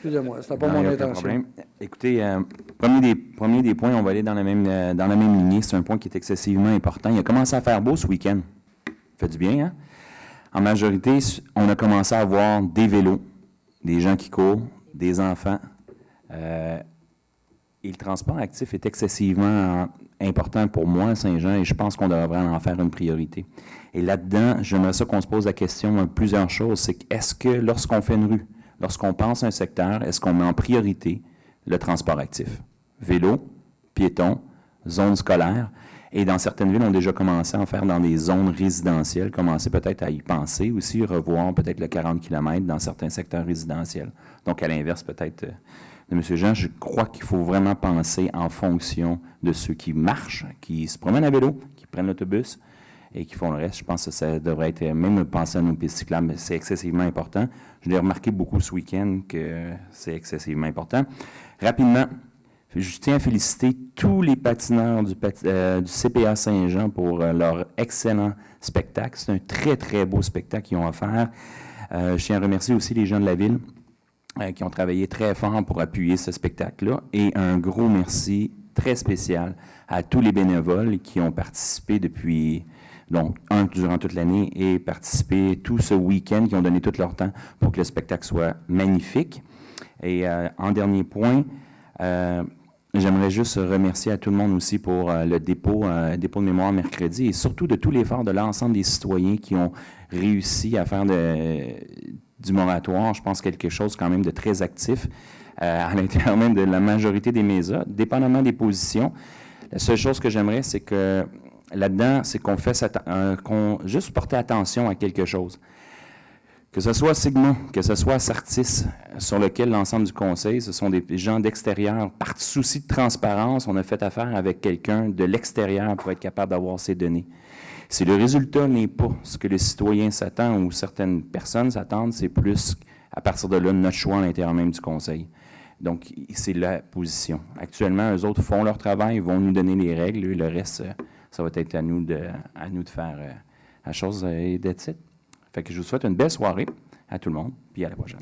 Excusez-moi, c'était pas Non, il mon y a aucun intention. problème. Écoutez, premier des points, on va aller dans la même lignée. C'est un point qui est excessivement important. Il a commencé à faire beau ce week-end. Ça fait du bien, hein? En majorité, on a commencé à avoir des vélos, des gens qui courent, des enfants. Et le transport actif est excessivement important pour moi à Saint-Jean et je pense qu'on devrait en faire une priorité. Et là-dedans, j'aimerais ça qu'on se pose la question plusieurs choses. C'est est-ce que lorsqu'on fait une rue, lorsqu'on pense à un secteur, est-ce qu'on met en priorité le transport actif? Vélo, piéton, zone scolaire. Et dans certaines villes, on a déjà commencé à en faire dans des zones résidentielles, commencer peut-être à y penser aussi, revoir peut-être le 40 km dans certains secteurs résidentiels. Donc, à l'inverse, peut-être de M. Jean, je crois qu'il faut vraiment penser en fonction de ceux qui marchent, qui se promènent à vélo, qui prennent l'autobus et qui font le reste. Je pense que ça devrait être, même penser à nos pistes cyclables, mais c'est excessivement important. Je l'ai remarqué beaucoup ce week-end que c'est excessivement important. Rapidement, je tiens à féliciter tous les patineurs du CPA Saint-Jean pour leur excellent spectacle. C'est un très, très beau spectacle qu'ils ont offert. Je tiens à remercier aussi les gens de la ville qui ont travaillé très fort pour appuyer ce spectacle-là. Et un gros merci très spécial à tous les bénévoles qui ont participé depuis, donc, durant toute l'année et participé tout ce week-end, qui ont donné tout leur temps pour que le spectacle soit magnifique. Et en dernier point, j'aimerais juste remercier à tout le monde aussi pour le dépôt de mémoire mercredi et surtout de tout l'effort de l'ensemble des citoyens qui ont réussi à faire du moratoire, je pense quelque chose quand même de très actif à l'intérieur même de la majorité des médias, dépendamment des positions. La seule chose que j'aimerais, c'est que là-dedans, c'est qu'on juste porter attention à quelque chose. Que ce soit Sigma, que ce soit Sartis, sur lequel l'ensemble du conseil, ce sont des gens d'extérieur. Par souci de transparence, on a fait affaire avec quelqu'un de l'extérieur pour être capable d'avoir ces données. Si le résultat n'est pas ce que les citoyens s'attendent ou certaines personnes s'attendent, c'est plus à partir de là notre choix à l'intérieur même du conseil. Donc, c'est la position. Actuellement, eux autres font leur travail, ils vont nous donner les règles, le reste, ça va être à nous de faire la chose et d'être. Fait que je vous souhaite une belle soirée à tout le monde, puis à la prochaine.